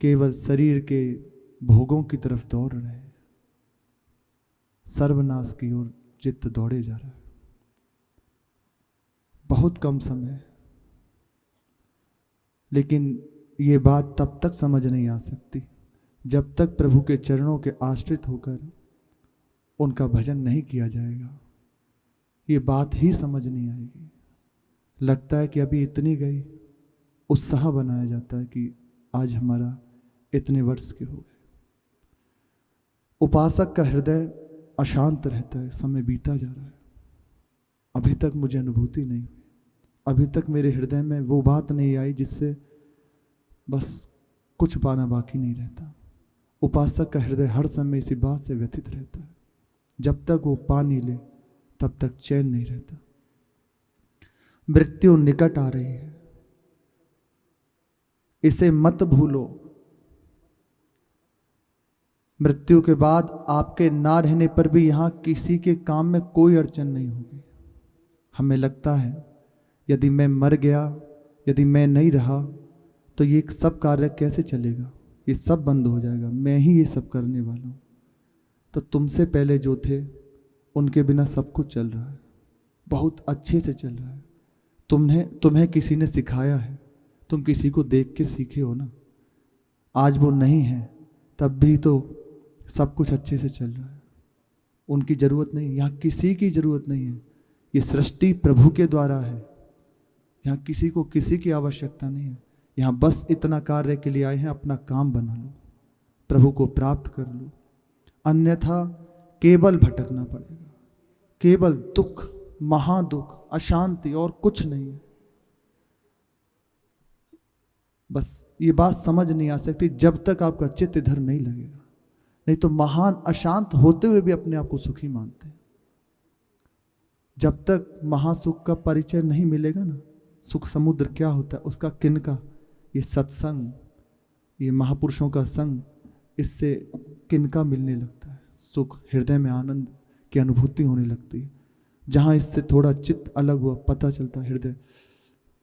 केवल शरीर के भोगों की तरफ दौड़ रहे हैं। सर्वनाश की ओर चित्त दौड़े जा रहा है। बहुत कम समय है, लेकिन ये बात तब तक समझ नहीं आ सकती जब तक प्रभु के चरणों के आश्रित होकर उनका भजन नहीं किया जाएगा। ये बात ही समझ नहीं आएगी। लगता है कि अभी इतनी गई, उत्साह बनाया जाता है कि आज हमारा इतने वर्ष के हो गए। उपासक का हृदय अशांत रहता है, समय बीता जा रहा है, अभी तक मुझे अनुभूति नहीं हुई, अभी तक मेरे हृदय में वो बात नहीं आई जिससे बस कुछ पाना बाकी नहीं रहता। उपासक का हृदय हर समय इसी बात से व्यथित रहता है, जब तक वो पा नहीं ले तब तक चैन नहीं रहता। मृत्यु निकट आ रही है, इसे मत भूलो। मृत्यु के बाद आपके ना रहने पर भी यहां किसी के काम में कोई अड़चन नहीं होगी। हमें लगता है यदि मैं मर गया, यदि मैं नहीं रहा तो ये सब कार्य कैसे चलेगा, ये सब बंद हो जाएगा, मैं ही ये सब करने वाला हूं। तो तुमसे पहले जो थे उनके बिना सब कुछ चल रहा है, बहुत अच्छे से चल रहा है। तुम्हें किसी ने सिखाया है, तुम किसी को देख के सीखे हो ना। आज वो नहीं है तब भी तो सब कुछ अच्छे से चल रहा है। उनकी ज़रूरत नहीं, यहाँ किसी की ज़रूरत नहीं है। ये सृष्टि प्रभु के द्वारा है, यहाँ किसी को किसी की आवश्यकता नहीं है। यहाँ बस इतना कार्य के लिए आए हैं, अपना काम बना लो, प्रभु को प्राप्त कर लो, अन्यथा केवल भटकना पड़ेगा। केवल दुख, महादुख, अशांति और कुछ नहीं है। बस ये बात समझ नहीं आ सकती जब तक आपका चित्त इधर नहीं लगेगा। नहीं तो महान अशांत होते हुए भी अपने आप को सुखी मानते हैं। जब तक महासुख का परिचय नहीं मिलेगा ना, सुख समुद्र क्या होता है उसका किनका, ये सत्संग, ये महापुरुषों का संग, इससे किनका मिलने लगता है। सुख, हृदय में आनंद की अनुभूति होने लगती है। जहाँ इससे थोड़ा चित्त अलग हुआ, पता चलता है हृदय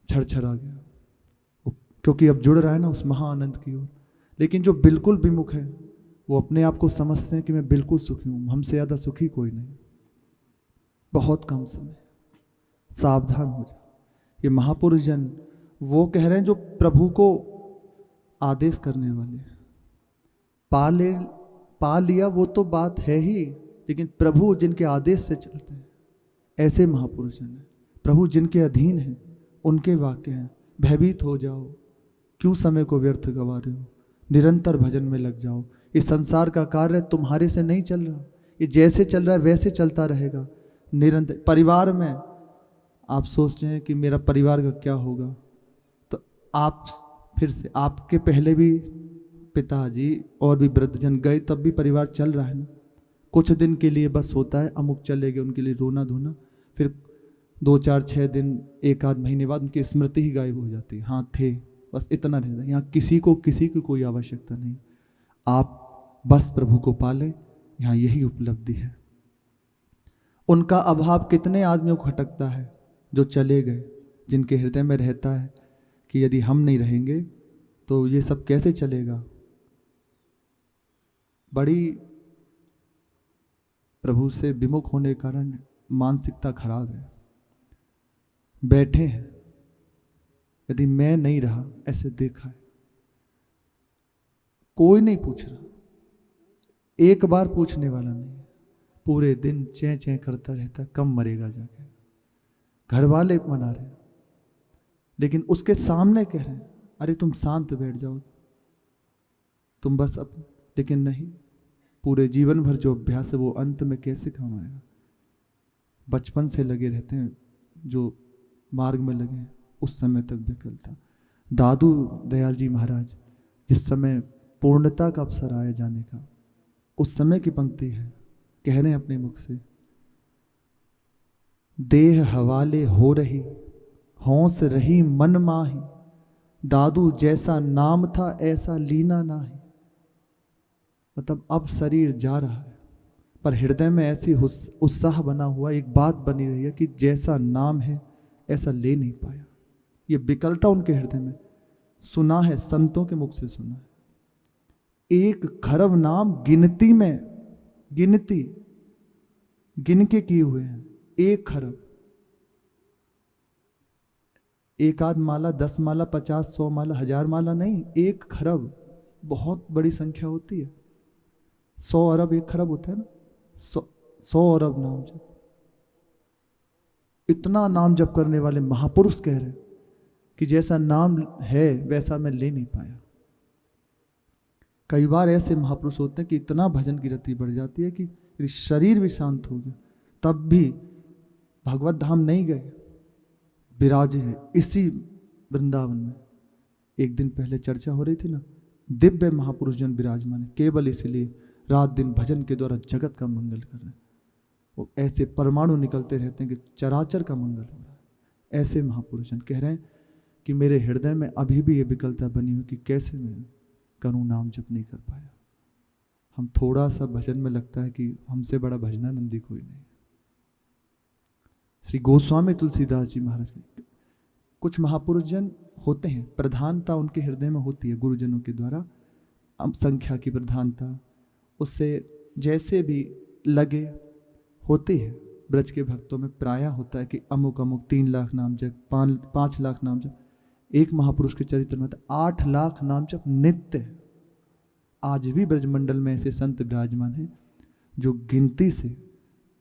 छरछर आ गया, क्योंकि अब जुड़ रहा है ना उस महाआनंद की ओर। लेकिन जो बिल्कुल विमुख है वो अपने आप को समझते हैं कि मैं बिल्कुल सुखी हूँ, हमसे ज़्यादा सुखी कोई नहीं। बहुत कम समय, सावधान हो जाओ। ये महापुरुष जन वो कह रहे हैं जो प्रभु को आदेश करने वाले हैं। पा लिया वो तो बात है ही, लेकिन प्रभु जिनके आदेश से चलते हैं ऐसे महापुरुष जन हैं। प्रभु जिनके अधीन हैं उनके वाक्य हैं। भयभीत हो जाओ, क्यों समय को व्यर्थ गवा रहे हो, निरंतर भजन में लग जाओ। इस संसार का कार्य तुम्हारे से नहीं चल रहा, ये जैसे चल रहा है वैसे चलता रहेगा निरंतर। परिवार में आप सोचते हैं कि मेरा परिवार का क्या होगा, तो आप फिर से, आपके पहले भी पिताजी और भी वृद्धजन गए तब भी परिवार चल रहा है ना। कुछ दिन के लिए बस होता है, अमुक चले गए, उनके लिए रोना धोना, फिर 2 4 6 दिन, 1 आध महीने बाद उनकी स्मृति ही गायब हो जाती है। हाँ थे, बस इतना रहता है। यहाँ किसी की कोई आवश्यकता नहीं। आप बस प्रभु को पालें, यहाँ यही उपलब्धि है। उनका अभाव कितने आदमियों को खटकता है जो चले गए, जिनके हृदय में रहता है कि यदि हम नहीं रहेंगे तो ये सब कैसे चलेगा। बड़ी प्रभु से विमुख होने के कारण मानसिकता खराब है। बैठे हैं, यदि मैं नहीं रहा, ऐसे देखा है, कोई नहीं पूछ रहा, एक बार पूछने वाला नहीं, पूरे दिन चैं चैं करता रहता, कब मरेगा जाके। घर वाले मना रहे, लेकिन उसके सामने कह रहे हैं अरे तुम शांत बैठ जाओ, तुम बस अब। लेकिन नहीं, पूरे जीवन भर जो अभ्यास है वो अंत में कैसे काम आएगा। बचपन से लगे रहते हैं, जो मार्ग में लगे हैं उस समय तक विकलता। दादू दयाल जी महाराज जिस समय पूर्णता का अवसर आया जाने का, उस समय की पंक्ति है, कह रहे हैं अपने मुख से, देह हवाले हो रही, होंस रही मन माही, दादू जैसा नाम था ऐसा लीना नाही। मतलब अब शरीर जा रहा है पर हृदय में ऐसी उत्साह बना हुआ, एक बात बनी रही है कि जैसा नाम है ऐसा ले नहीं पाया। ये विकलता उनके हृदय में सुना है, संतों के मुख से सुना है। 1 खरब नाम गिनती में, गिनती गिन के किए हुए हैं 1 खरब। 1 आध माला, 10 माला, 50, 100 माला, 1000 माला नहीं, 1 खरब बहुत बड़ी संख्या होती है। 100 अरब 1 खरब होता है ना, 100 अरब नाम जप। इतना नाम जप करने वाले महापुरुष कह रहे हैं कि जैसा नाम है वैसा मैं ले नहीं पाया। कई बार ऐसे महापुरुष होते हैं कि इतना भजन की रति बढ़ जाती है कि शरीर भी शांत हो गया, तब भी भगवत धाम नहीं गए, विराजे हैं इसी वृंदावन में। एक दिन पहले चर्चा हो रही थी ना, दिव्य महापुरुष जन विराजमान है, केवल इसलिए रात दिन भजन के द्वारा जगत का मंगल कर रहे हैं। वो ऐसे परमाणु निकलते रहते हैं कि चराचर का मंगल हो रहा है। ऐसे महापुरुष जन कह रहे हैं कि मेरे हृदय में अभी भी ये विकलता बनी हुई कि कैसे मैं करूँ, नाम जप नहीं कर पाया। हम थोड़ा सा भजन में लगता है कि हमसे बड़ा भजनानंदी कोई नहीं। श्री गोस्वामी तुलसीदास जी महाराज के कुछ महापुरुष जन होते हैं, प्रधानता उनके हृदय में होती है गुरुजनों के द्वारा, संख्या की प्रधानता, उससे जैसे भी लगे होती है। ब्रज के भक्तों में प्रायः होता है कि अमुक अमुक 3 लाख नाम जप, 5 लाख नाम जप। एक महापुरुष के चरित्र में 8 लाख नाम जप नित्य है। आज भी ब्रजमंडल में ऐसे संत विराजमान हैं जो गिनती से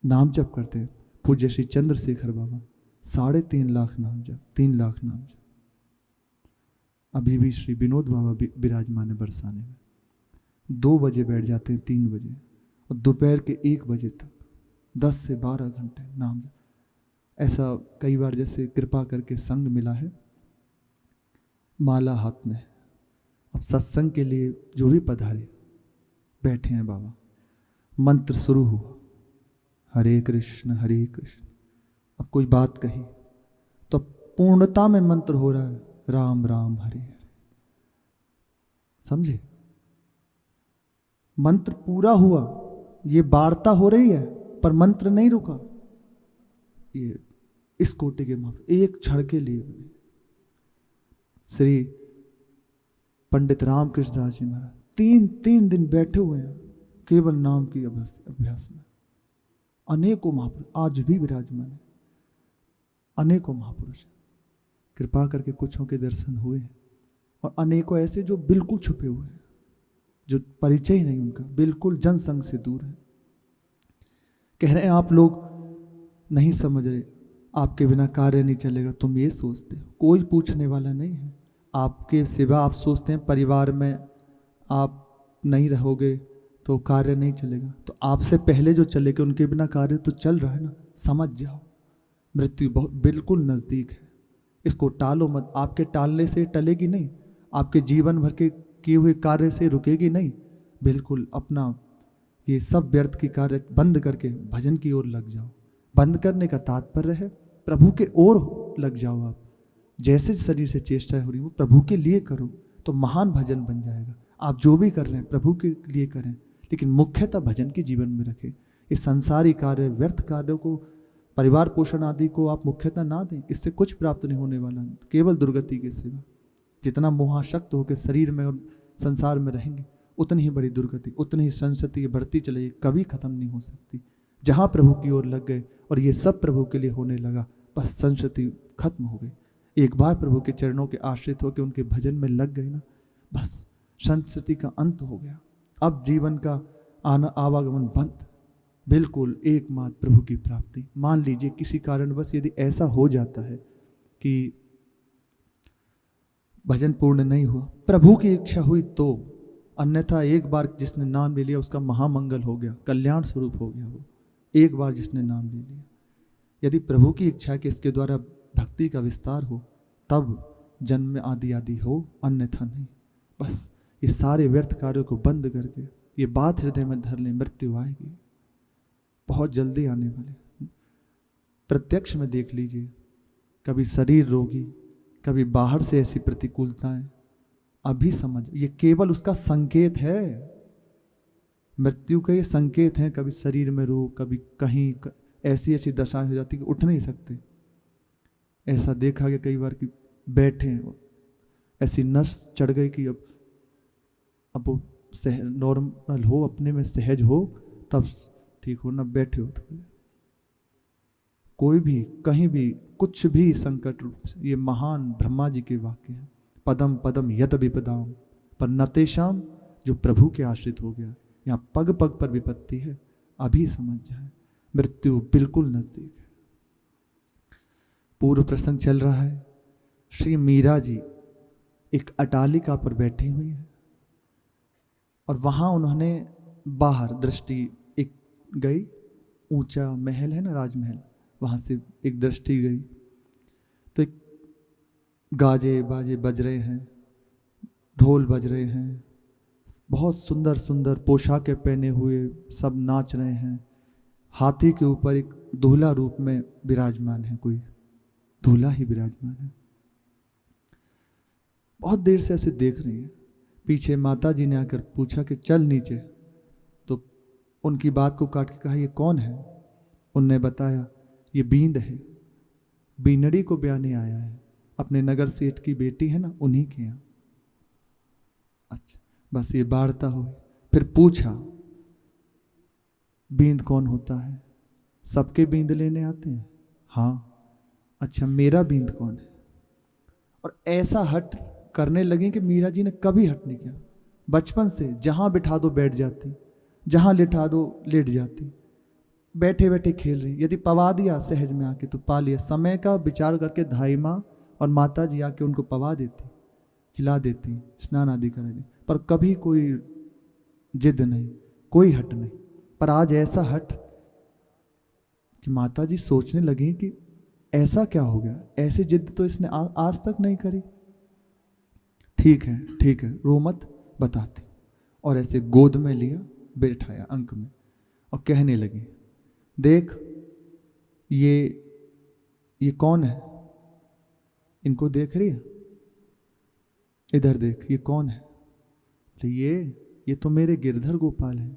नाम जप करते हैं। पूज्य श्री चंद्रशेखर बाबा 3.5 लाख नाम जप, 3 लाख नाम जप। अभी भी श्री विनोद बाबा विराजमान है बरसाने में, 2 बजे बैठ जाते हैं, 3 बजे, और दोपहर के 1 बजे तक 10 से 12 घंटे नाम जप। ऐसा कई बार जैसे कृपा करके संग मिला है, माला हाथ में है। अब सत्संग के लिए जो भी पधारे बैठे हैं बाबा, मंत्र शुरू हुआ, हरे कृष्ण हरे कृष्ण। अब कोई बात कही तो पूर्णता में मंत्र हो रहा है, राम राम हरे हरे। समझे, मंत्र पूरा हुआ, ये वार्ता हो रही है पर मंत्र नहीं रुका। ये इस कोटि के मंत्र एक क्षण के लिए बने। श्री पंडित रामकृष्ण दास जी महाराज 3 दिन बैठे हुए हैं केवल नाम की अभ्यास में। अनेकों महापुरुष आज भी विराजमान है, अनेकों महापुरुष कृपा करके कुछों के दर्शन हुए हैं, और अनेकों ऐसे जो बिल्कुल छुपे हुए हैं, जो परिचय नहीं उनका, बिल्कुल जनसंग से दूर है। कह रहे हैं आप लोग नहीं समझ रहे, आपके बिना कार्य नहीं चलेगा, तुम ये सोचते हो। कोई पूछने वाला नहीं है आपके सिवा। आप सोचते हैं परिवार में आप नहीं रहोगे तो कार्य नहीं चलेगा, तो आपसे पहले जो चले गए उनके बिना कार्य तो चल रहा है ना। समझ जाओ, मृत्यु बहुत बिल्कुल नज़दीक है, इसको टालो मत। आपके टालने से टलेगी नहीं, आपके जीवन भर के किए हुए कार्य से रुकेगी नहीं। बिल्कुल अपना ये सब व्यर्थ की कार्य बंद करके भजन की ओर लग जाओ। बंद करने का तात्पर्य है प्रभु के ओर लग जाओ। आप जैसे शरीर से चेष्टाएं हो रही वो प्रभु के लिए करो तो महान भजन बन जाएगा। आप जो भी कर रहे हैं प्रभु के लिए करें, लेकिन मुख्यतः भजन के जीवन में रखें। इस संसारी कार्य, व्यर्थ कार्यों को, परिवार पोषण आदि को आप मुख्यतः ना दें, इससे कुछ प्राप्त नहीं होने वाला, केवल दुर्गति के सिवा। जितना मोहाशक्त होकर शरीर में और संसार में रहेंगे उतनी ही बड़ी दुर्गति, उतनी ही संस्कृति बढ़ती चलेगी, कभी खत्म नहीं हो सकती। जहाँ प्रभु की ओर लग गए और ये सब प्रभु के लिए होने लगा, बस संस्कृति खत्म हो गई। एक बार प्रभु के चरणों के आश्रित होकर उनके भजन में लग गए ना, बस संस्कृति का अंत हो गया। अब जीवन का आना आवागमन बंद, बिल्कुल एकमात्र प्रभु की प्राप्ति। मान लीजिए किसी कारणवश यदि ऐसा हो जाता है कि भजन पूर्ण नहीं हुआ, प्रभु की इच्छा हुई तो, अन्यथा एक बार जिसने नाम ले लिया उसका महामंगल हो गया, कल्याण स्वरूप हो गया। वो एक बार जिसने नाम ले लिया, यदि प्रभु की इच्छा कि इसके द्वारा भक्ति का विस्तार हो तब जन्म आदि आदि हो, अन्यथा नहीं। बस ये सारे व्यर्थ कार्यों को बंद करके ये बात हृदय में धर लें, मृत्यु आएगी, बहुत जल्दी आने वाले। प्रत्यक्ष में देख लीजिए, कभी शरीर रोगी, कभी बाहर से ऐसी प्रतिकूलताएं, अभी समझ ये केवल उसका संकेत है, मृत्यु के ये संकेत हैं। कभी शरीर में रोग, कभी कहीं ऐसी ऐसी दशाएं हो जाती कि उठ नहीं सकते। ऐसा देखा गया कई बार कि बैठे ऐसी नस चढ़ गई कि अब वो नॉर्मल हो, अपने में सहज हो, तब ठीक हो, ना बैठे हो तो। कोई भी कहीं भी कुछ भी संकट रूप से, ये महान ब्रह्मा जी के वाक्य हैं। पदम पदम यत विपदाम पर नतेशाम, जो प्रभु के आश्रित हो गया। यहाँ पग पग पर विपत्ति है, अभी समझ जाए, मृत्यु बिल्कुल नजदीक है। पूर्व प्रसंग चल रहा है। श्री मीरा जी एक अटालिका पर बैठी हुई है और वहां उन्होंने बाहर दृष्टि एक गई, ऊंचा महल है ना, राजमहल, वहां से एक दृष्टि गई तो एक गाजे बाजे बज रहे हैं, ढोल बज रहे हैं, बहुत सुंदर सुंदर पोशाकें पहने हुए सब नाच रहे हैं। हाथी के ऊपर एक दूल्हा रूप में विराजमान है, कोई दूल्हा ही विराजमान है। बहुत देर से ऐसे देख रही है। पीछे माता जी ने आकर पूछा कि चल नीचे, तो उनकी बात को काट के कहा ये कौन है। उनने बताया ये बींद है, बीनड़ी को ब्याने आया है, अपने नगर सेठ की बेटी है ना, उन्हीं के यहाँ। अच्छा, बस ये वार्ता हुई। फिर पूछा बींद कौन होता है, सबके बींद लेने आते हैं। हाँ, अच्छा मेरा बींद कौन है। और ऐसा हट करने लगे कि मीरा जी ने कभी हट नहीं किया। बचपन से जहां बिठा दो बैठ जाती, जहां लिटा दो लेट जाती, बैठे बैठे खेल रही। यदि पवा दिया सहज में आके तो पा लिया। समय का विचार करके धाई माँ और माता जी आके उनको पवा देती, खिला देती, स्नान आदि करा देती, पर कभी कोई जिद नहीं, कोई हट नहीं। पर आज ऐसा हट कि माता जी सोचने लगी कि ऐसा क्या हो गया, ऐसी जिद तो इसने आज तक नहीं करी। ठीक है, रो मत, बताती। और ऐसे गोद में लिया, बैठाया अंक में, और कहने लगी देख ये कौन है, इनको देख रही है, इधर देख ये कौन है। अरे ये तो मेरे गिरधर गोपाल हैं,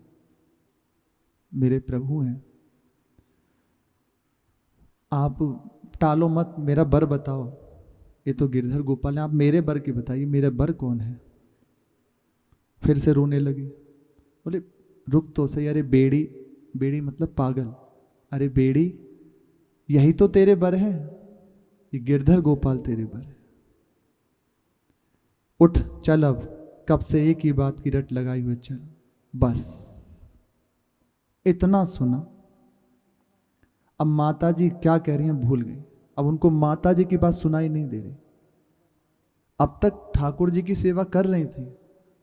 मेरे प्रभु हैं। आप टालो मत, मेरा बर बताओ। ये तो गिरधर गोपाल हैं, आप मेरे बर की बताइए, मेरा बर कौन है। फिर से रोने लगी। बोले रुक तो सही। अरे बेड़ी, बेड़ी मतलब पागल। अरे बेड़ी, यही तो तेरे बर है, ये गिरधर गोपाल तेरे बर है। उठ चल, अब कब से एक ही बात की रट लगाई हुई, चल बस। इतना सुना। अब माता जी क्या कह रही हैं भूल गई। अब उनको माता जी की बात सुनाई नहीं दे रही। अब तक ठाकुर जी की सेवा कर रही थी,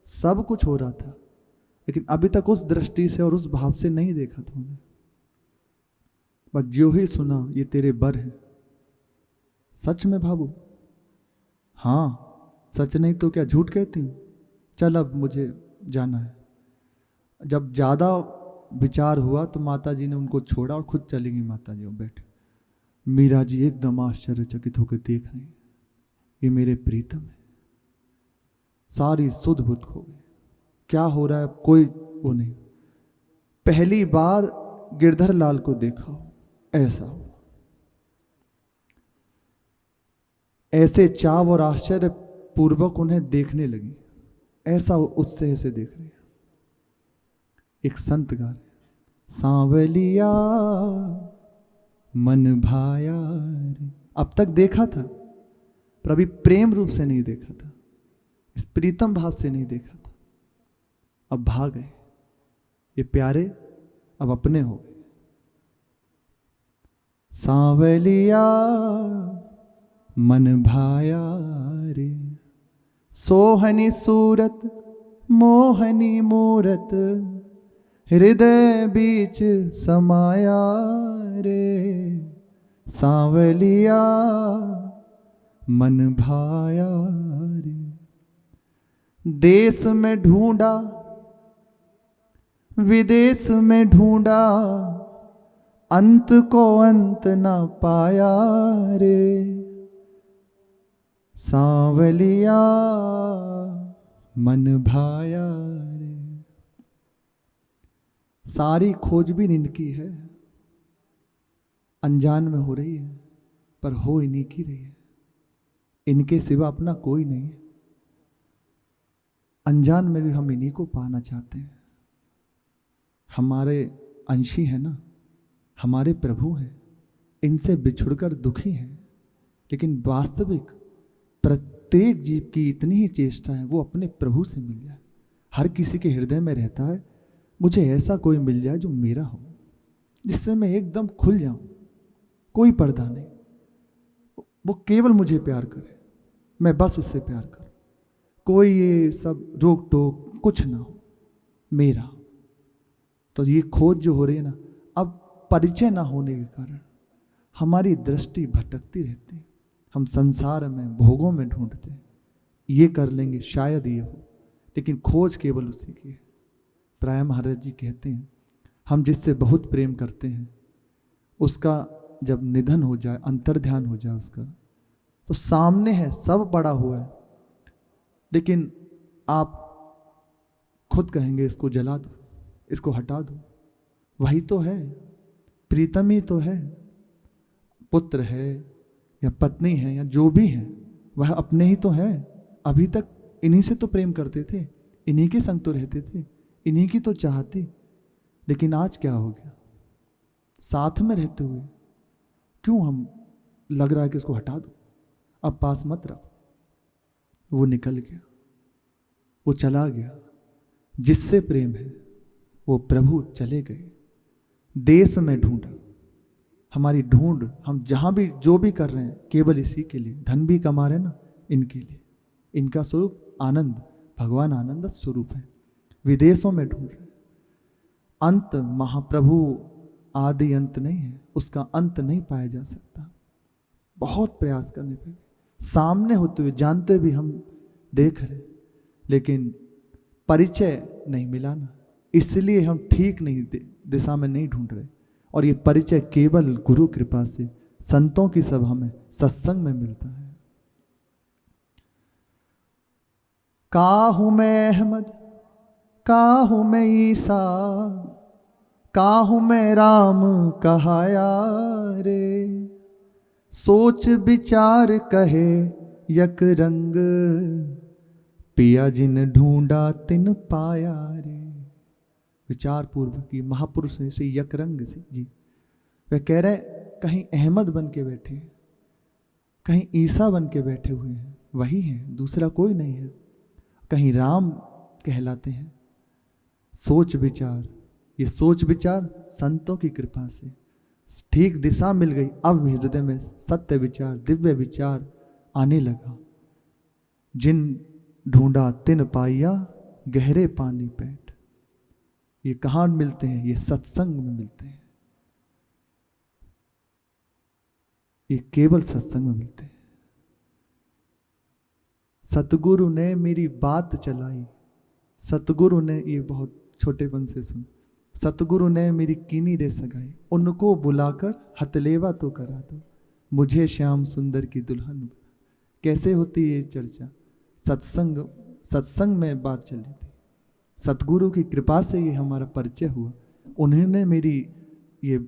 सब कुछ हो रहा था, लेकिन अभी तक उस दृष्टि से और उस भाव से नहीं देखा था उन्हें। बस जो ही सुना ये तेरे बर है। सच में भाबू? हाँ सच, नहीं तो क्या झूठ कहती हूँ। चल अब मुझे जाना है। जब ज्यादा विचार हुआ तो माता जी ने उनको छोड़ा और खुद चली गई। माता जी बैठे, मीरा जी एकदम आश्चर्यचकित होकर देख रही, ये मेरे प्रीतम है। सारी सुध बुध खो गई, क्या हो रहा है कोई वो नहीं। पहली बार गिरधर लाल को देखा हो, ऐसा हो। ऐसे चाव और आश्चर्य पूर्वक उन्हें देखने लगी, ऐसा उत्साह से देख रही है। एक संत गा रहे, सांवलिया मन भाया रे। अब तक देखा था पर अभी प्रेम रूप से नहीं देखा था, इस प्रीतम भाव से नहीं देखा था। अब भाग गए ये प्यारे, अब अपने हो गए। सांवलिया मन भाया रे, सोहनी सूरत मोहनी मूरत, हृदय बीच समाया रे। सांवलिया मन भाया रे, देश में ढूंढा विदेश में ढूंढा, अंत को अंत ना पाया रे। सांवलिया मन भाया रे। सारी खोजबीन इनकी है, अनजान में हो रही है, पर हो इन्हीं की रही है। इनके सिवा अपना कोई नहीं है। अनजान में भी हम इन्हीं को पाना चाहते हैं। हमारे अंशी हैं ना, हमारे प्रभु हैं, इनसे बिछुड़कर दुखी हैं। लेकिन वास्तविक प्रत्येक जीव की इतनी ही चेष्टा है वो अपने प्रभु से मिल जाए। हर किसी के हृदय में रहता है मुझे ऐसा कोई मिल जाए जो मेरा हो, जिससे मैं एकदम खुल जाऊं, कोई पर्दा नहीं, वो केवल मुझे प्यार करे, मैं बस उससे प्यार करूं, कोई ये सब रोक टोक कुछ ना हो, मेरा। तो ये खोज जो हो रही है ना, अब परिचय ना होने के कारण हमारी दृष्टि भटकती रहती है। हम संसार में भोगों में ढूंढते हैं, ये कर लेंगे शायद ये हो, लेकिन खोज केवल उसी की है। प्राय महाराज जी कहते हैं हम जिससे बहुत प्रेम करते हैं उसका जब निधन हो जाए, अंतर्ध्यान हो जाए उसका, तो सामने है, सब पड़ा हुआ है, लेकिन आप खुद कहेंगे इसको जला दो, इसको हटा दो। वही तो है, प्रीतम ही तो है, पुत्र है या पत्नी है या जो भी है, वह अपने ही तो है। अभी तक इन्हीं से तो प्रेम करते थे, इन्हीं के संग तो रहते थे, इन्हीं की तो चाहते। लेकिन आज क्या हो गया, साथ में रहते हुए क्यों हम लग रहा है कि इसको हटा दो, अब पास मत रखो। वो निकल गया, वो चला गया, जिससे प्रेम है वो प्रभु चले गए। देश में ढूंढा, हमारी ढूंढ हम जहां भी जो भी कर रहे हैं केवल इसी के लिए, धन भी कमा रहे हैं ना इनके लिए। इनका स्वरूप आनंद, भगवान आनंद स्वरूप है। विदेशों में ढूंढ रहे, अंत महाप्रभु आदि अंत नहीं है, उसका अंत नहीं पाया जा सकता। बहुत प्रयास करने पे सामने होते हुए जानते हुए भी हम देख रहे, लेकिन परिचय नहीं मिला ना, इसलिए हम ठीक नहीं दिशा में नहीं ढूंढ रहे। और ये परिचय केवल गुरु कृपा से, संतों की सभा में, सत्संग में मिलता है। काहू मैं अहमद, काहू मैं ईसा, काहू मैं राम कहाया रे। सोच विचार कहे यक रंग, पिया जिन ढूंढा तिन पाया रे। विचार पूर्वक की महापुरुष ने श्री यकरंग जी, वे कह रहे कहीं अहमद बन के बैठे हैं, कहीं ईसा बन के बैठे हुए हैं, वही हैं, दूसरा कोई नहीं है। कहीं राम कहलाते हैं। सोच विचार, ये सोच विचार संतों की कृपा से ठीक दिशा मिल गई। अब हृदय में सत्य विचार, दिव्य विचार आने लगा। जिन ढूंढा तिन पाइया, गहरे पानी पैठ। ये कहाँ मिलते हैं, ये सत्संग में मिलते हैं, ये केवल सत्संग में मिलते हैं। सतगुरु ने मेरी बात चलाई, सतगुरु ने, ये बहुत छोटेपन से सुन, सतगुरु ने मेरी कीनी रे सगाई, उनको बुलाकर हथलेवा तो करा दो, मुझे श्याम सुंदर की दुल्हन। कैसे होती है ये चर्चा, सत्संग में बात चली थी, सतगुरु की कृपा से ये हमारा परिचय हुआ। उन्होंने मेरी ये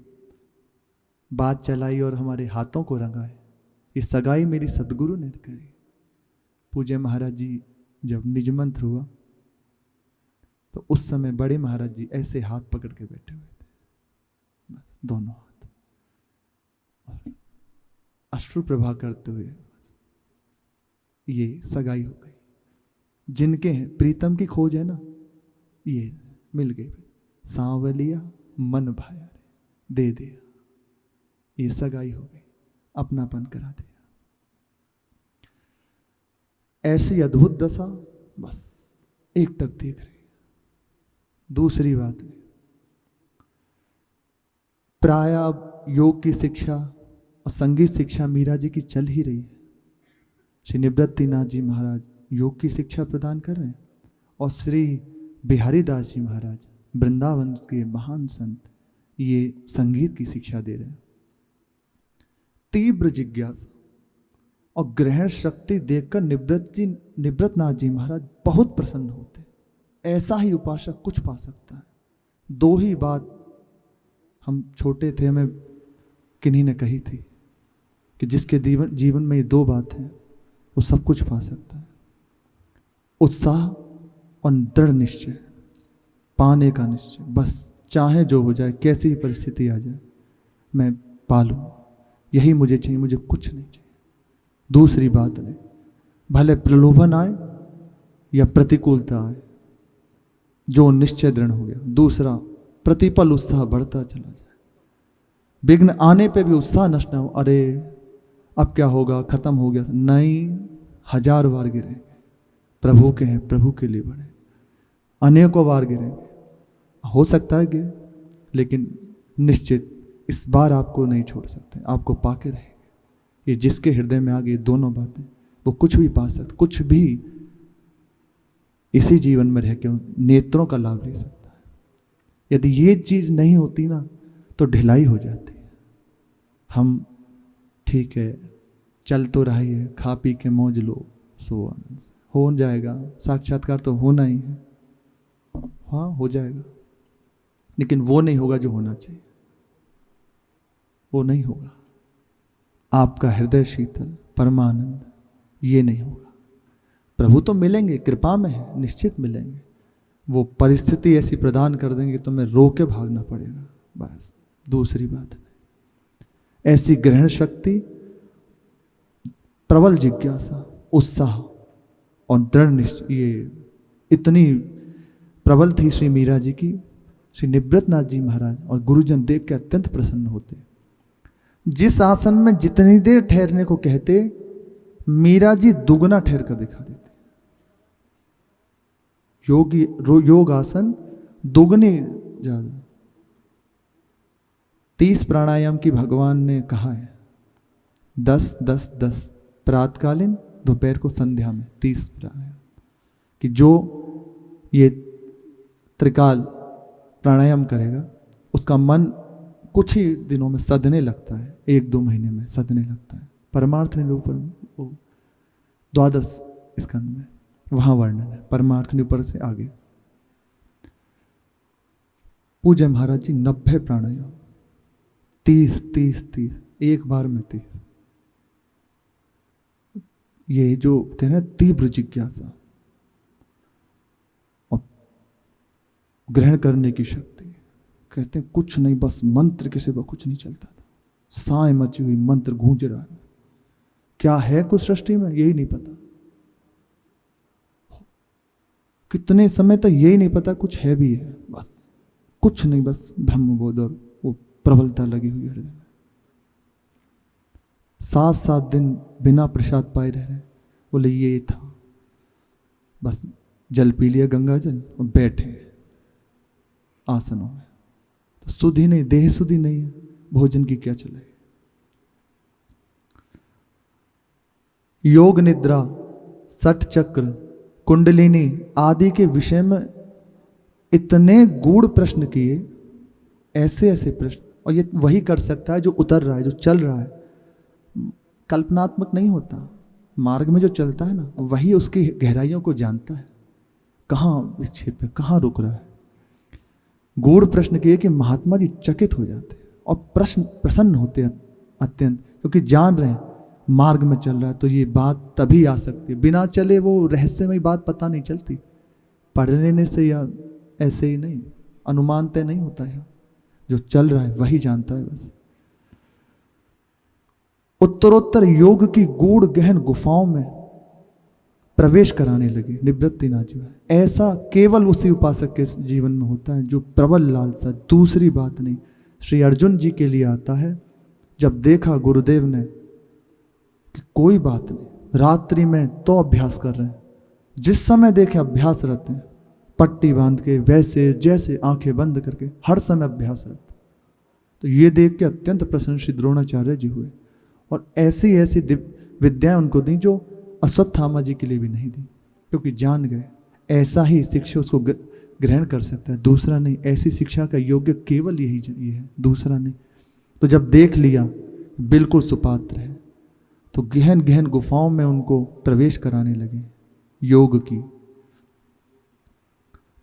बात चलाई और हमारे हाथों को रंगाए। ये सगाई मेरी सतगुरु ने करी। पूज्य महाराज जी जब निजमंत्र हुआ तो उस समय बड़े महाराज जी ऐसे हाथ पकड़ के बैठे हुए थे, बस दोनों हाथ, और अश्रु प्रभा करते हुए ये सगाई हो गई। जिनके प्रीतम की खोज है ना, ये मिल गई। सांवलिया मन भाया रे, दे दिया, ये सगाई हो गई, अपनापन करा दिया। ऐसी अद्भुत दशा, बस एकटक देख रही। दूसरी बात, प्राय अब योग की शिक्षा और संगीत शिक्षा मीरा जी की चल ही रही है। श्री निवृत्तिनाथ जी महाराज योग की शिक्षा प्रदान कर रहे हैं, और श्री बिहारी दास जी महाराज वृंदावन के महान संत ये संगीत की शिक्षा दे रहे हैं। तीव्र जिज्ञासा और ग्रहण शक्ति देखकर निवृत्तनाथ जी महाराज बहुत प्रसन्न होते। ऐसा ही उपासक कुछ पा सकता है। दो ही बात हम छोटे थे, हमें किन्हीं ने कही थी कि जिसके जीवन में ये दो बात हैं वो सब कुछ पा सकता है, उत्साह और दृढ़ निश्चय, पाने का निश्चय। बस चाहे जो हो जाए, कैसी ही परिस्थिति आ जाए, मैं पालूं, यही मुझे चाहिए, मुझे कुछ नहीं चाहिए। दूसरी बात नहीं, भले प्रलोभन आए या प्रतिकूलता आए, जो निश्चय दृढ़ हो गया। दूसरा, प्रतिपल उत्साह बढ़ता चला जाए, विघ्न आने पे भी उत्साह नष्ट ना हो। अरे अब क्या होगा, खत्म हो गया, नहीं, 1000 बार गिरेंगे, प्रभु के हैं, प्रभु के लिए बढ़े, अनेकों बार गिरेंगे, हो सकता है गिरे, लेकिन निश्चित इस बार आपको नहीं छोड़ सकते, आपको पाके रहेंगे। ये जिसके हृदय में आ गई दोनों बातें, वो कुछ भी पा सकता, कुछ भी इसी जीवन में रह के नेत्रों का लाभ ले सकता है। यदि ये चीज नहीं होती ना, तो ढिलाई हो जाती है। हम ठीक है, चल तो रही है, खा पी के मौज लो, सो आनंद से, हो जाएगा, साक्षात्कार तो होना ही है, हाँ हो जाएगा, लेकिन वो नहीं होगा जो होना चाहिए, वो नहीं होगा। आपका हृदय शीतल, परमानंद, ये नहीं होगा। प्रभु तो मिलेंगे, कृपा में है, निश्चित मिलेंगे। वो परिस्थिति ऐसी प्रदान कर देंगे, तुम्हें रो के भागना पड़ेगा, बस, दूसरी बात नहीं। ऐसी ग्रहण शक्ति, प्रबल जिज्ञासा, उत्साह और दृढ़ निश्चय, ये इतनी प्रबल थी श्री मीरा जी की। श्री निवृत्तनाथ जी महाराज और गुरुजन देख के अत्यंत प्रसन्न होते। जिस आसन में जितनी देर ठहरने को कहते, मीरा जी दुगना ठहर कर दिखा देते। योग आसन दुगनी ज्यादा। 30 प्राणायाम की भगवान ने कहा है, 10 10 10 प्रातकालीन, दोपहर को संध्या में 30 प्राणायाम, कि जो ये त्रिकाल प्राणायाम करेगा उसका मन कुछ ही दिनों में सधने लगता है, 1-2 महीने में सधने लगता है। परमार्थ निरूपण 12 स्कंद में वहां वर्णन है, परमार्थ निरूपण से आगे। पूज्य महाराज जी 90 प्राणायाम, 30 30 30, एक बार में 30। ये जो कह रहे हैं तीव्र जिज्ञासा और ग्रहण करने की शक्ति, कहते हैं कुछ नहीं, बस मंत्र के सिवा कुछ नहीं चलता था। साए मची हुई, मंत्र गूंज रहा है, क्या है कुछ सृष्टि में यही नहीं पता, कितने समय तक यही नहीं पता कुछ है भी है, बस कुछ नहीं, बस ब्रह्मबोध और वो प्रबलता लगी हुई हृदय में। 7-7 दिन बिना प्रसाद पाए रह रहे, बोले ये था, बस जल पी लिया, गंगा जल, और बैठे आसनों में। तो सुधि नहीं, देह सुधि नहीं है, भोजन की क्या चलेगी। योग निद्रा, सठ चक्र, कुंडलिनी आदि के विषय में इतने गूढ़ प्रश्न किए, ऐसे ऐसे प्रश्न, और ये वही कर सकता है जो उतर रहा है, जो चल रहा है। कल्पनात्मक नहीं होता, मार्ग में जो चलता है ना, वही उसकी गहराइयों को जानता है, कहाँ विक्षेप है, कहाँ रुक रहा है। गूढ़ प्रश्न किए कि महात्मा जी चकित हो जाते और प्रसन्न होते अत्यंत, क्योंकि जान रहे हैं मार्ग में चल रहा है तो ये बात तभी आ सकती है, बिना चले वो रहस्यमय बात पता नहीं चलती। पढ़ लेने से या ऐसे ही नहीं, अनुमान तय नहीं होता है, जो चल रहा है वही जानता है बस। उत्तरोत्तर योग की गूढ़ गहन गुफाओं में प्रवेश कराने लगे निवृत्तिनाथ जी। ऐसा केवल उसी उपासक के जीवन में होता है जो प्रबल लालसा, दूसरी बात नहीं। श्री अर्जुन जी के लिए आता है, जब देखा गुरुदेव ने कि कोई बात नहीं, रात्रि में तो अभ्यास कर रहे हैं, जिस समय देखे अभ्यास रहते हैं, पट्टी बांध के वैसे जैसे आंखें बंद करके हर समय अभ्यास रहते। तो ये देख के अत्यंत प्रसन्न श्री द्रोणाचार्य जी हुए और ऐसी ऐसी विद्याएं उनको दी जो अश्वत्थामा जी के लिए भी नहीं दी, क्योंकि जान गए ऐसा ही शिक्षा उसको ग्रहण कर सकता है, दूसरा नहीं। ऐसी शिक्षा का योग्य केवल यही है, दूसरा नहीं। तो जब देख लिया बिल्कुल सुपात्र है, तो गहन गहन गुफाओं में उनको प्रवेश कराने लगे योग की।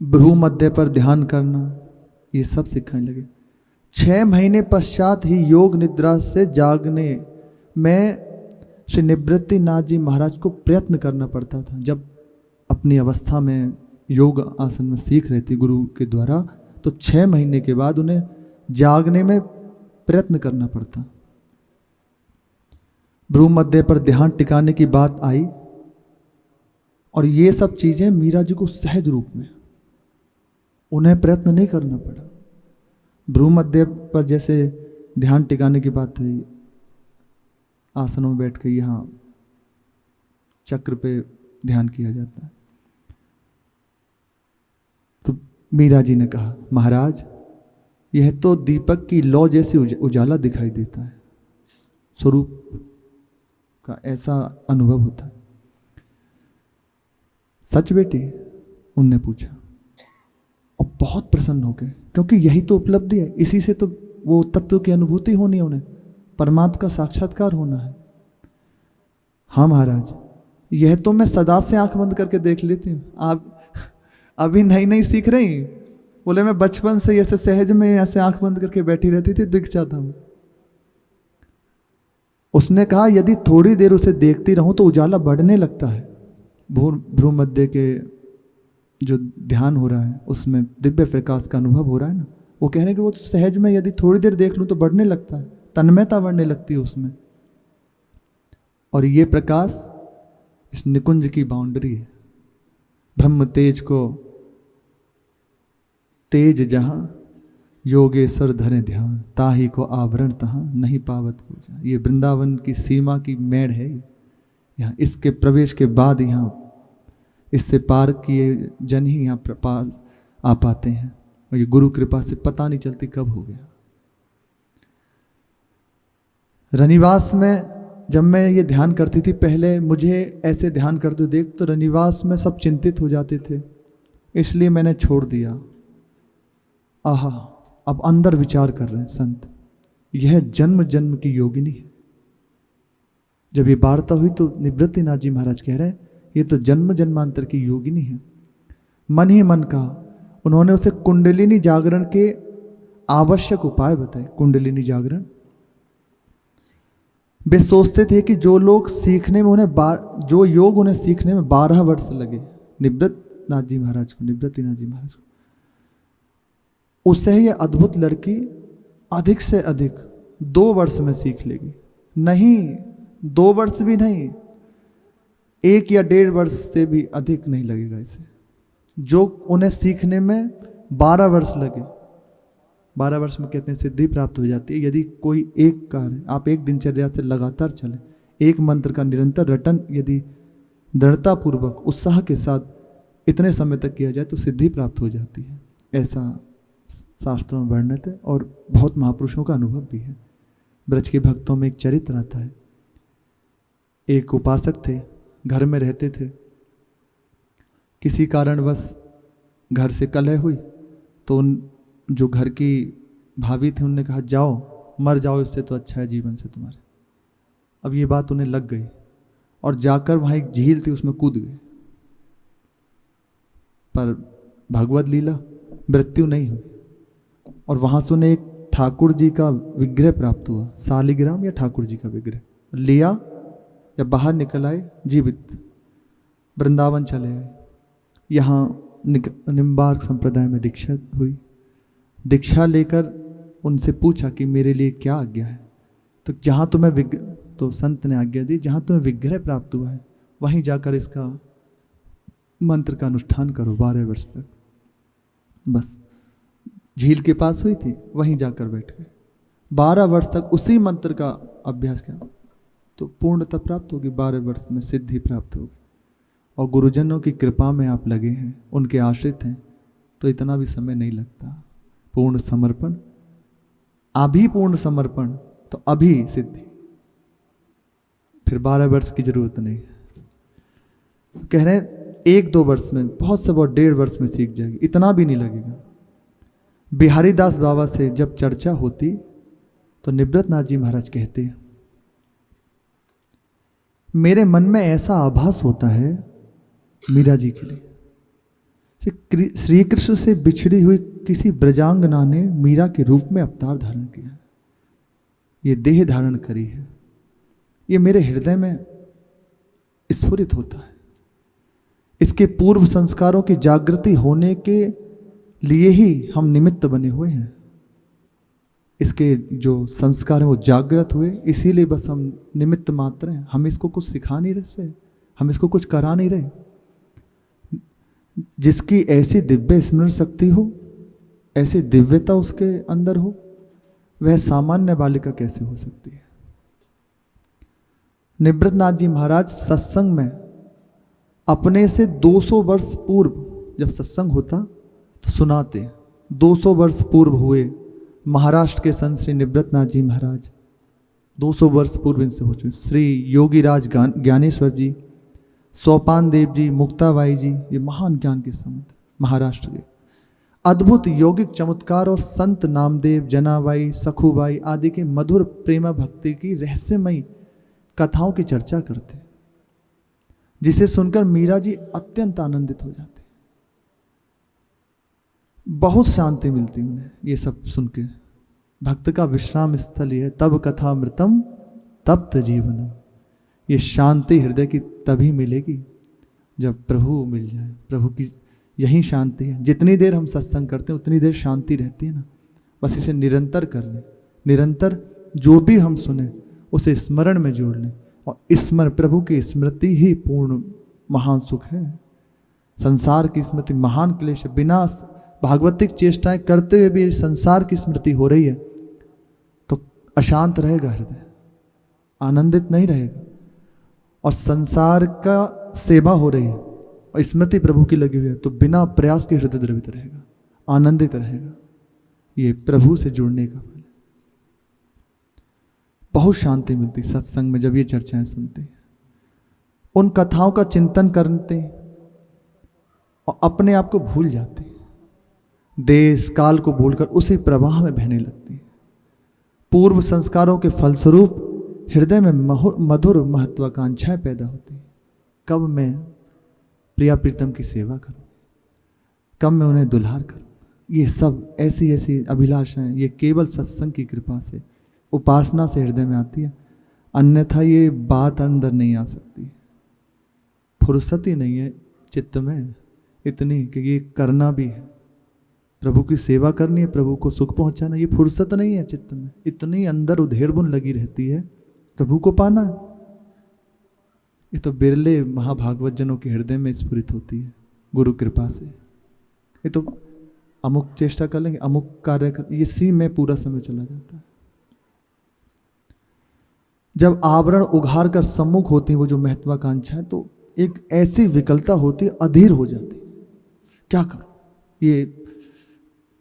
भ्रू मध्य पर ध्यान करना, ये सब सिखाने लगे। 6 महीने पश्चात ही योग निद्रा से जागने में श्री निवृत्तिनाथ जी महाराज को प्रयत्न करना पड़ता था। जब अपनी अवस्था में योग आसन में सीख रहे थे गुरु के द्वारा, तो 6 महीने के बाद उन्हें जागने में प्रयत्न करना पड़ता। भ्रू मध्य पर ध्यान टिकाने की बात आई और ये सब चीजें मीरा जी को सहज रूप में, उन्हें प्रयत्न नहीं करना पड़ा। भ्रू मध्य पर जैसे ध्यान टिकाने की बात हुई, आसनों में बैठ के यहाँ चक्र पे ध्यान किया जाता है, तो मीरा जी ने कहा, महाराज यह तो दीपक की लौ जैसी उजाला दिखाई देता है, स्वरूप का ऐसा अनुभव होता है। सच बेटी? उनने पूछा और बहुत प्रसन्न हो गए, क्योंकि यही तो उपलब्धि है, इसी से तो वो तत्व की अनुभूति होनी है, उन्हें परमात्मा का साक्षात्कार होना है। हाँ महाराज, यह तो मैं सदा से आंख बंद करके देख लेती हूँ, आप अभी नई नई सीख रही? बोले मैं बचपन से ऐसे सहज में ऐसे आंख बंद करके बैठी रहती थी, दिख जाता हूँ। उसने कहा यदि थोड़ी देर उसे देखती रहूं तो उजाला बढ़ने लगता है। भ्रू मध्य के जो ध्यान हो रहा है उसमें दिव्य प्रकाश का अनुभव हो रहा है ना, वो कह रहे हैं कि वो तो सहज में यदि थोड़ी देर देख लूं तो बढ़ने लगता है, तन्मयता बढ़ने लगती है उसमें। और ये प्रकाश इस निकुंज की बाउंड्री है। ब्रह्म तेज को तेज जहां योगेश्वर धरे ध्यान, ताही को आवरण तहां नहीं पावत को जा। ये वृंदावन की सीमा की मेड़ है यहाँ, इसके प्रवेश के बाद यहाँ इससे पार किए जन ही यहाँ पार आ पाते हैं, और ये गुरु कृपा से पता नहीं चलती कब हो गया। रनिवास में जब मैं ये ध्यान करती थी, पहले मुझे ऐसे ध्यान करते देख तो रनिवास में सब चिंतित हो जाते थे, इसलिए मैंने छोड़ दिया। आहा, अब अंदर विचार कर रहे हैं संत, यह जन्म जन्म की योगिनी है। जब ये वार्ता हुई तो निवृत्तिनाथ जी महाराज कह रहे हैं ये तो जन्म जन्मांतर की योगिनी है। मन ही मन का उन्होंने उसे कुंडलिनी जागरण के आवश्यक उपाय बताए। कुंडलिनी जागरण, वे सोचते थे कि जो लोग सीखने में जो योग उन्हें सीखने में 12 वर्ष लगे, निवृत्तिनाथ जी महाराज को, उससे ये अद्भुत लड़की अधिक से अधिक 2 वर्ष में सीख लेगी। नहीं, 2 वर्ष भी नहीं, 1 या 1.5 वर्ष से भी अधिक नहीं लगेगा इसे। जो उन्हें सीखने में 12 वर्ष लगे, 12 वर्ष में कहते हैं सिद्धि प्राप्त हो जाती है। यदि कोई एक कार्य आप एक दिनचर्या से लगातार चले, एक मंत्र का निरंतर रटन यदि दृढ़तापूर्वक उत्साह के साथ इतने समय तक किया जाए तो सिद्धि प्राप्त हो जाती है। ऐसा शास्त्रों में वर्णित है और बहुत महापुरुषों का अनुभव भी है। ब्रज के भक्तों में एक चरित्र आता है। एक उपासक थे, घर में रहते थे, किसी कारणवश घर से कलह हुई तो उन जो घर की भाभी थी उनने कहा जाओ मर जाओ, इससे तो अच्छा है जीवन से तुम्हारे। अब ये बात उन्हें लग गई और जाकर वहाँ एक झील थी उसमें कूद गए, पर भगवत लीला मृत्यु नहीं हुई। और वहाँ से उन्हें एक ठाकुर जी का विग्रह प्राप्त हुआ, शालिग्राम या ठाकुर जी का विग्रह लिया। जब बाहर निकल आए जीवित वृंदावन चले आए। यहाँ निम्बार्क संप्रदाय में दीक्षा हुई। दीक्षा लेकर उनसे पूछा कि मेरे लिए क्या आज्ञा है, तो जहाँ तुम्हें तो संत ने आज्ञा दी जहाँ तुम्हें विग्रह प्राप्त हुआ है वहीं जाकर इसका मंत्र का अनुष्ठान करो 12 वर्ष तक। बस झील के पास हुई थी, वहीं जाकर बैठ गए। 12 वर्ष तक उसी मंत्र का अभ्यास किया तो पूर्णता प्राप्त होगी, 12 वर्ष में सिद्धि प्राप्त होगी। और गुरुजनों की कृपा में आप लगे हैं, उनके आश्रित हैं, तो इतना भी समय नहीं लगता। पूर्ण समर्पण, अभी पूर्ण समर्पण तो अभी सिद्धि, फिर 12 वर्ष की जरूरत नहीं। कह रहे हैं 1-2 वर्ष में, बहुत से बहुत 1.5 वर्ष में सीख जाएगी, इतना भी नहीं लगेगा। बिहारी दास बाबा से जब चर्चा होती तो निवृत्तनाथ जी महाराज कहते मेरे मन में ऐसा आभास होता है मीरा जी के लिए श्री कृष्ण से बिछड़ी हुई किसी ब्रजांगना ने मीरा के रूप में अवतार धारण किया, ये देह धारण करी है। ये मेरे हृदय में स्फुरित होता है। इसके पूर्व संस्कारों की जागृति होने के लिए ही हम निमित्त बने हुए हैं। इसके जो संस्कार हैं वो जागृत हुए, इसीलिए बस हम निमित्त मात्र हैं। हम इसको कुछ सिखा नहीं रहे, हम इसको कुछ करा नहीं रहे। जिसकी ऐसी दिव्य स्मरण शक्ति हो, ऐसी दिव्यता उसके अंदर हो, वह सामान्य बालिका कैसे हो सकती है। निवृत्तनाथ जी महाराज सत्संग में अपने से 200 वर्ष पूर्व जब सत्संग होता तो सुनाते। 200 वर्ष पूर्व हुए महाराष्ट्र के संत श्री निवृत्तनाथ जी महाराज 200 वर्ष पूर्व इनसे हो चुके। श्री योगीराज ज्ञानेश्वर जी, सोपान देव जी, मुक्ताबाई जी, ये महान ज्ञान के समुद्र महाराष्ट्र के। अद्भुत यौगिक चमत्कार और संत नामदेव, जनाबाई, सखुबाई आदि के मधुर प्रेमा भक्ति की रहस्यमयी कथाओं की चर्चा करते, जिसे सुनकर मीरा जी अत्यंत आनंदित हो जाते। बहुत शांति मिलती उन्हें ये सब सुन के। भक्त का विश्राम स्थल ये है, तब कथामृतम तप्त जीवनम। ये शांति हृदय की तभी मिलेगी जब प्रभु मिल जाए। प्रभु की यही शांति है। जितनी देर हम सत्संग करते हैं उतनी देर शांति रहती है ना। बस इसे निरंतर कर लें, निरंतर जो भी हम सुने उसे स्मरण में जोड़ लें। और स्मरण, प्रभु की स्मृति ही पूर्ण महान सुख है। संसार की स्मृति महान क्लेश है। बिना भागवतिक चेष्टाएं करते हुए भी संसार की स्मृति हो रही है तो अशांत रहेगा हृदय, आनंदित नहीं रहेगा। और संसार का सेवा हो रही है और स्मृति प्रभु की लगी हुई है तो बिना प्रयास के हृदय द्रवित रहेगा, आनंदित रहेगा। ये प्रभु से जुड़ने का फल है। बहुत शांति मिलती सत्संग में जब ये चर्चाएं सुनते हैं, उन कथाओं का चिंतन करते और अपने आप को भूल जाते, देश काल को भूलकर उसी प्रवाह में बहने लगती। पूर्व संस्कारों के फलस्वरूप हृदय में मधुर महत्वाकांक्षाएं पैदा होती। कब मैं प्रिया प्रीतम की सेवा करूं, कब मैं उन्हें दुल्हार करूं। ये सब ऐसी ऐसी अभिलाषाएं ये केवल सत्संग की कृपा से, उपासना से हृदय में आती है। अन्यथा ये बात अंदर नहीं आ सकती। फुर्सत ही नहीं है चित्त में इतनी कि ये करना भी है, प्रभु की सेवा करनी है, प्रभु को सुख पहुंचाना। ये फुर्सत नहीं है चित्त में। इतनी अंदर उधेड़बुन लगी रहती है प्रभु को पाना। ये तो बिरले महाभागवत जनों के हृदय में स्फुरित होती है गुरु कृपा से। ये तो अमुक चेष्टा कर लेंगे, अमुक कार्य कर, इसी में पूरा समय चला जाता है। जब आवरण उघार कर सम्मुख होती है वो जो महत्वाकांक्षा है तो एक ऐसी विकलता होती है, अधीर हो जाती। क्या करूं,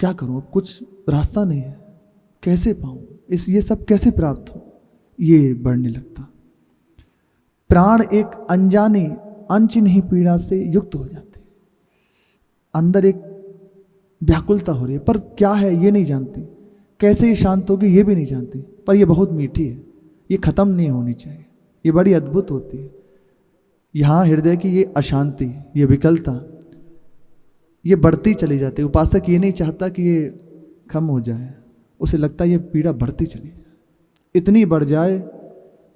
क्या करूं, अब कुछ रास्ता नहीं है, कैसे पाऊं, ये सब कैसे प्राप्त हो, ये बढ़ने लगता। प्राण एक अनजानी अनचिन्ही पीड़ा से युक्त हो जाते। अंदर एक व्याकुलता हो रही है, पर क्या है ये नहीं जानती, कैसे ये शांत होगी ये भी नहीं जानती, पर ये बहुत मीठी है, ये खत्म नहीं होनी चाहिए, ये बड़ी अद्भुत होती है। यहाँ हृदय की ये अशांति, ये विकलता, ये बढ़ती चली जाती है। उपासक ये नहीं चाहता कि ये कम हो जाए, उसे लगता है ये पीड़ा बढ़ती चली जाए, इतनी बढ़ जाए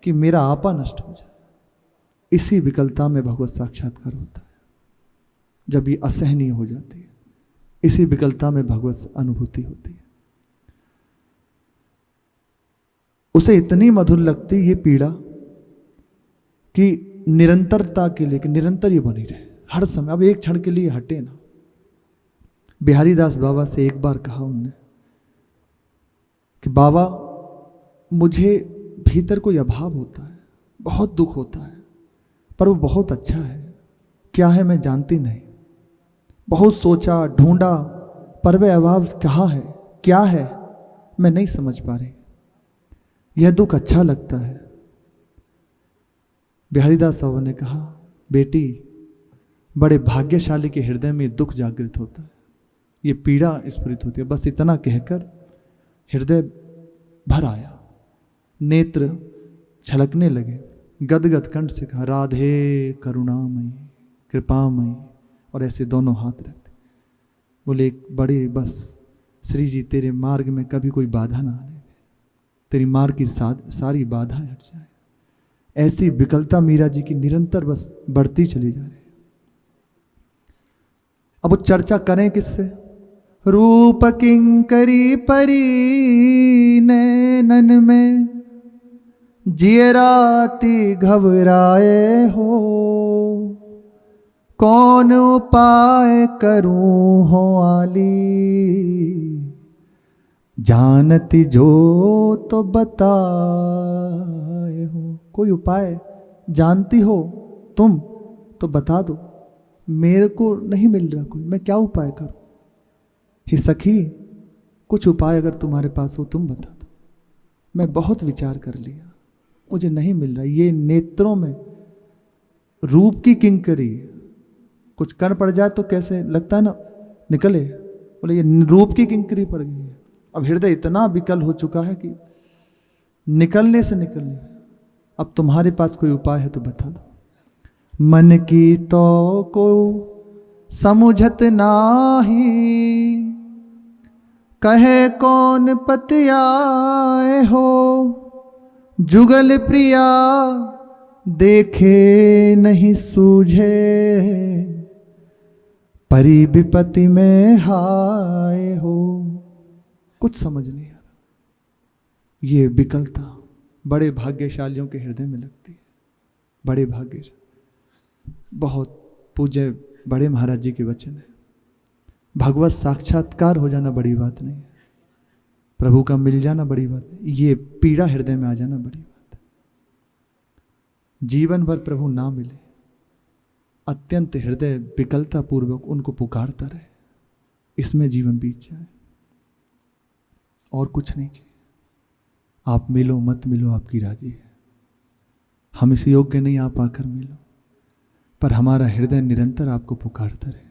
कि मेरा आपा नष्ट हो जाए। इसी विकलता में भगवत साक्षात्कार होता है, जब ये असहनीय हो जाती है। इसी विकलता में भगवत अनुभूति होती है। उसे इतनी मधुर लगती ये पीड़ा कि निरंतरता के लिए, कि निरंतर ये बनी रहे हर समय, अब एक क्षण के लिए हटे ना। बिहारी दास बाबा से एक बार कहा उनने कि बाबा मुझे भीतर कोई अभाव होता है, बहुत दुख होता है, पर वो बहुत अच्छा है, क्या है मैं जानती नहीं। बहुत सोचा ढूंढा, पर वह अभाव कहाँ है, क्या है मैं नहीं समझ पा रही। यह दुख अच्छा लगता है। बिहारी दास बाबा ने कहा बेटी बड़े भाग्यशाली के हृदय में दुख जागृत होता है, ये पीड़ा स्फुरित होती है। बस इतना कहकर हृदय भर आया, नेत्र छलकने लगे, गदगद कंठ से कहा राधे करुणामयी कृपामयी, और ऐसे दोनों हाथ रखते बोले बड़े बस श्री जी तेरे मार्ग में कभी कोई बाधा ना आने दे, तेरी मार्ग की सारी बाधाएं हट जाए। ऐसी विकलता मीरा जी की निरंतर बस बढ़ती चली जा रही है। अब वो चर्चा करें किससे? रूप किंकरी परी नैनन में, जिए राती घबराए हो। कौन उपाय करूं हो आली, जानती जो तो बताए हो। कोई उपाय जानती हो तुम तो बता दो, मेरे को नहीं मिल रहा कोई, मैं क्या उपाय करूं? हे सखी, कुछ उपाय अगर तुम्हारे पास हो तुम बता दो। मैं बहुत विचार कर लिया, मुझे नहीं मिल रहा। ये नेत्रों में रूप की किंकरी, कुछ कण पड़ जाए तो कैसे लगता है ना निकले, बोले ये रूप की किंकरी पड़ गई है। अब हृदय इतना विकल हो चुका है कि निकलने से निकलने। अब तुम्हारे पास कोई उपाय है तो बता दो। मन की तो को समुझत नाही, कहे कौन पतियाए हो। जुगल प्रिया देखे नहीं सूझे, परी विपत्ति में हाय हो। कुछ समझ नहीं आ रहा। ये विकलता बड़े भाग्यशालियों के हृदय में लगती है, बड़े भाग्यशाली। बहुत पूज्य बड़े महाराज जी के वचन है, भगवत साक्षात्कार हो जाना बड़ी बात नहीं है, प्रभु का मिल जाना बड़ी बात है, ये पीड़ा हृदय में आ जाना बड़ी बात है। जीवन भर प्रभु ना मिले, अत्यंत हृदय विकलता पूर्वक उनको पुकारता रहे, इसमें जीवन बीत जाए और कुछ नहीं चाहिए। आप मिलो मत मिलो आपकी राजी है, हम इस योग्य नहीं आप आकर मिलो, पर हमारा हृदय निरंतर आपको पुकारता रहे,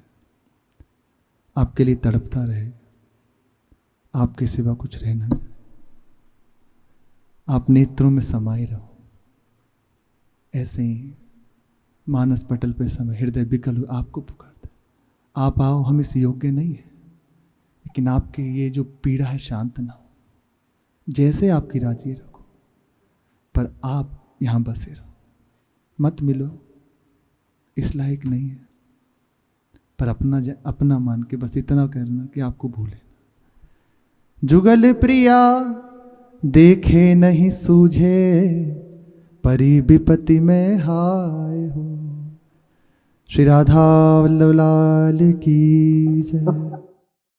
आपके लिए तड़पता रहे, आपके सिवा कुछ रह ना जाए। आप नेत्रों में समाये रहो। ऐसे ही मानस पटल पे समय हृदय विकल हुए आपको पुकारता है, आप आओ, हम इस योग्य नहीं है, लेकिन आपके ये जो पीड़ा है शांत ना हो। जैसे आपकी राजी रखो, पर आप यहां बसे रहो, मत मिलो, इस लायक नहीं है, पर अपना मान के बस इतना करना कि आपको भूले। जुगल प्रिया देखे नहीं सूझे, परी विपत्ति में हाय हो। श्री राधा वल्लभ लाल की जय।